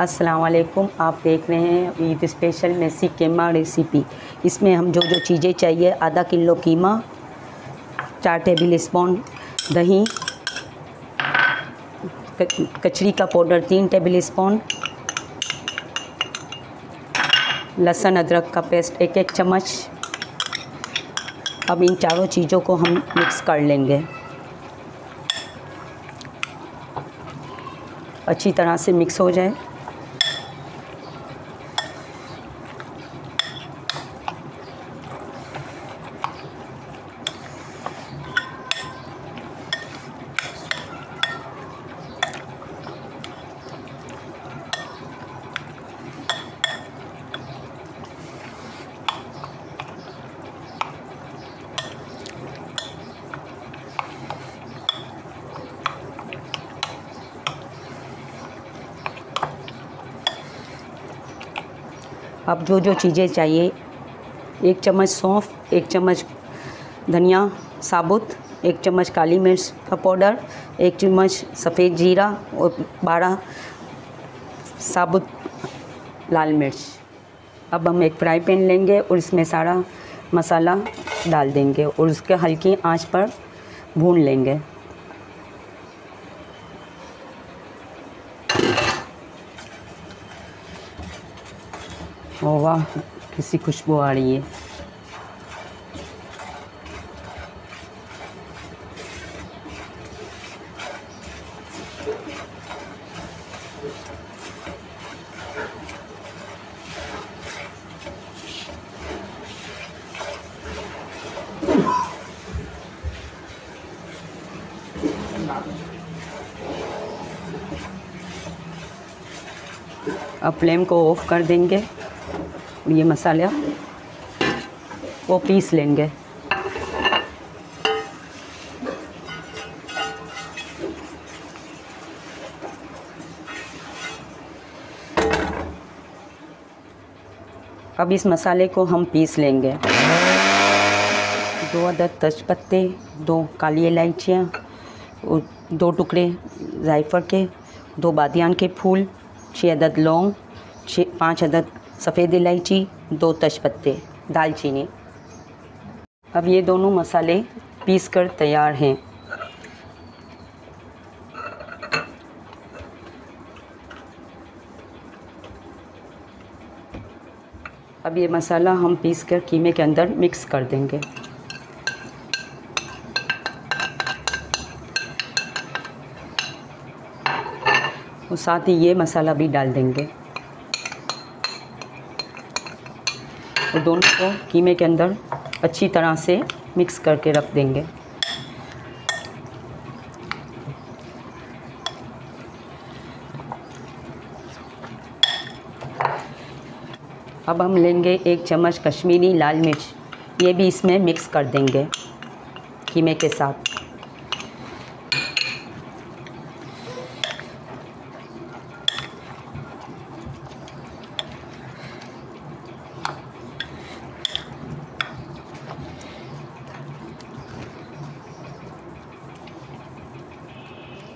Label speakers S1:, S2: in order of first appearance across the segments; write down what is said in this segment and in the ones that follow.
S1: अस्सलाम वालेकुम। आप देख रहे हैं ईद स्पेशल मेसी कीमा रेसिपी। इसमें हम जो जो चीज़ें चाहिए, आधा किलो कीमा, 4 टेबल स्पून दही, कचरी का पाउडर 3 टेबल स्पून, लहसुन अदरक का पेस्ट 1 चम्मच। अब इन चारों चीज़ों को हम मिक्स कर लेंगे। अच्छी तरह से मिक्स हो जाए। अब जो जो चीज़ें चाहिए, 1 चम्मच सौंफ, 1 चम्मच धनिया साबुत, 1 चम्मच काली मिर्च का पाउडर, 1 चम्मच सफ़ेद जीरा और 12 साबुत लाल मिर्च। अब हम एक फ्राई पैन लेंगे और इसमें सारा मसाला डाल देंगे और उसके हल्की आंच पर भून लेंगे। ओह वाह, किसी खुशबू आ रही है। अब फ्लेम को ऑफ कर देंगे। ये मसाला वो पीस लेंगे। अब इस मसाले को हम पीस लेंगे। 2 अदद तेजपत्ते, 2 काली इलायचियाँ और 2 टुकड़े जायफल के, 2 बादियान के फूल, 6 अदद लौंग, 5 अदद सफ़ेद इलायची, 2 तेजपत्ते, दालचीनी। अब ये दोनों मसाले पीस कर तैयार हैं। अब ये मसाला हम पीस कर कीमे के अंदर मिक्स कर देंगे। और साथ ही ये मसाला भी डाल देंगे और दोनों को कीमे के अंदर अच्छी तरह से मिक्स करके रख देंगे। अब हम लेंगे 1 चम्मच कश्मीरी लाल मिर्च, ये भी इसमें मिक्स कर देंगे कीमे के साथ।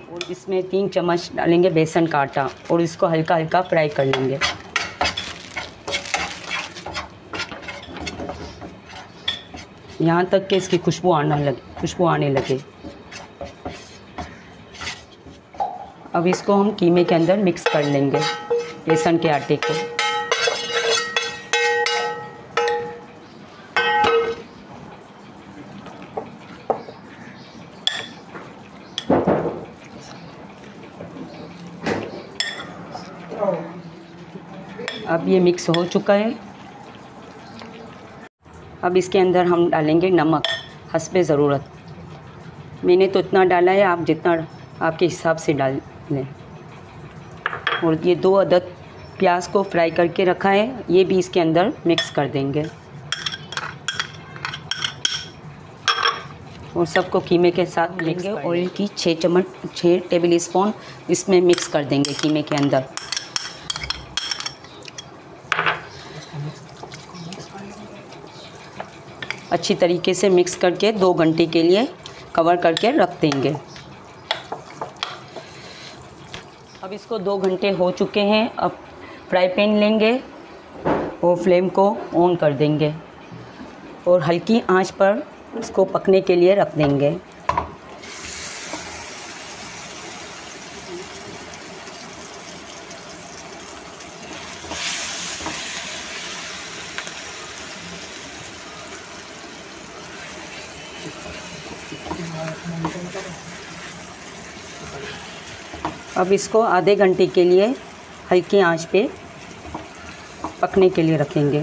S1: और इसमें 3 चम्मच डालेंगे बेसन का आटा और इसको हल्का हल्का फ्राई कर लेंगे। यहाँ तक कि इसकी खुशबू आने लगे। अब इसको हम कीमे के अंदर मिक्स कर लेंगे, बेसन के आटे को। अब ये मिक्स हो चुका है। अब इसके अंदर हम डालेंगे नमक हस्बे ज़रूरत। मैंने तो इतना डाला है, आप जितना आपके हिसाब से डाल लें। और ये 2 अदद प्याज को फ्राई करके रखा है, ये भी इसके अंदर मिक्स कर देंगे और सबको कीमे के साथ लेंगे। ऑयल की 6 टेबल स्पून इसमें मिक्स कर देंगे कीमे के अंदर। अच्छी तरीके से मिक्स करके 2 घंटे के लिए कवर करके रख देंगे। अब इसको 2 घंटे हो चुके हैं। अब फ्राई पैन लेंगे और फ्लेम को ऑन कर देंगे और हल्की आंच पर इसको पकने के लिए रख देंगे। अब इसको आधे घंटे के लिए हल्की आंच पे पकने के लिए रखेंगे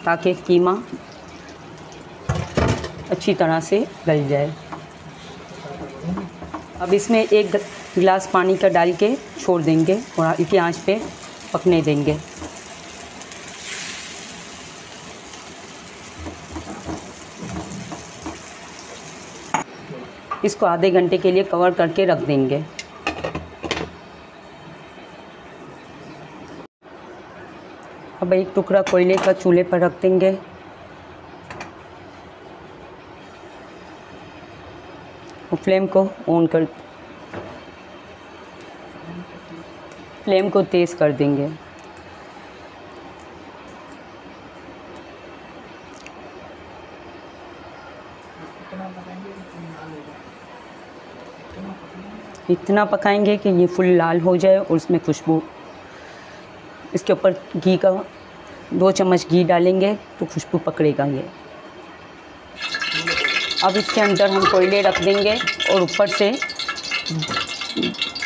S1: ताकि कीमा अच्छी तरह से गल जाए। अब इसमें 1 गिलास पानी का डाल के छोड़ देंगे और हल्की आंच पे पकने देंगे। इसको आधे घंटे के लिए कवर करके रख देंगे। अब एक टुकड़ा कोयले का चूल्हे पर रख देंगे और फ्लेम को तेज़ कर देंगे। इतना पकाएंगे कि ये फुल लाल हो जाए और उसमें खुशबू। इसके ऊपर घी का 2 चम्मच घी डालेंगे तो खुशबू पकड़ेगा ये। अब इसके अंदर हम कोयले रख देंगे और ऊपर से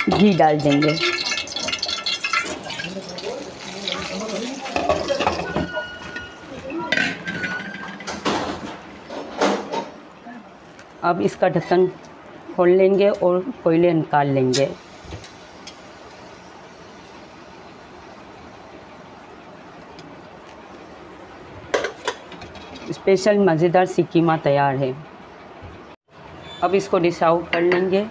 S1: घी डाल देंगे। अब इसका ढक्कन खोल लेंगे और कोयले निकाल लेंगे। स्पेशल मज़ेदार सी कीमा तैयार है। अब इसको डिश आउट कर लेंगे।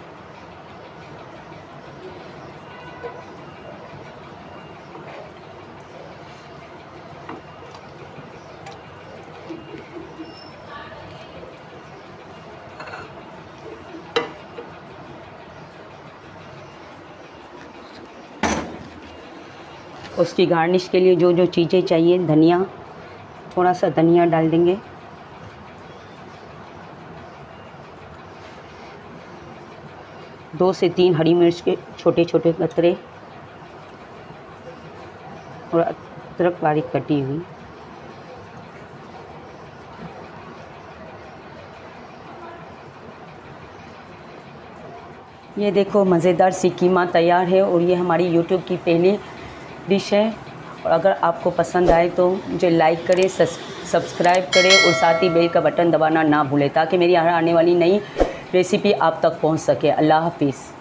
S1: उसकी गार्निश के लिए जो जो चीज़ें चाहिए, धनिया, थोड़ा सा धनिया डाल देंगे, दो से 3 हरी मिर्च के छोटे छोटे कतरे और अदरक बारीक कटी हुई। ये देखो मज़ेदार सी कीमा तैयार है और ये हमारी यूट्यूब की पहली डिश है। और अगर आपको पसंद आए तो मुझे लाइक करें, सब्सक्राइब करें और साथ ही बेल का बटन दबाना ना भूलें ताकि मेरी हर आने वाली नई रेसिपी आप तक पहुंच सके। अल्लाह हाफिज़।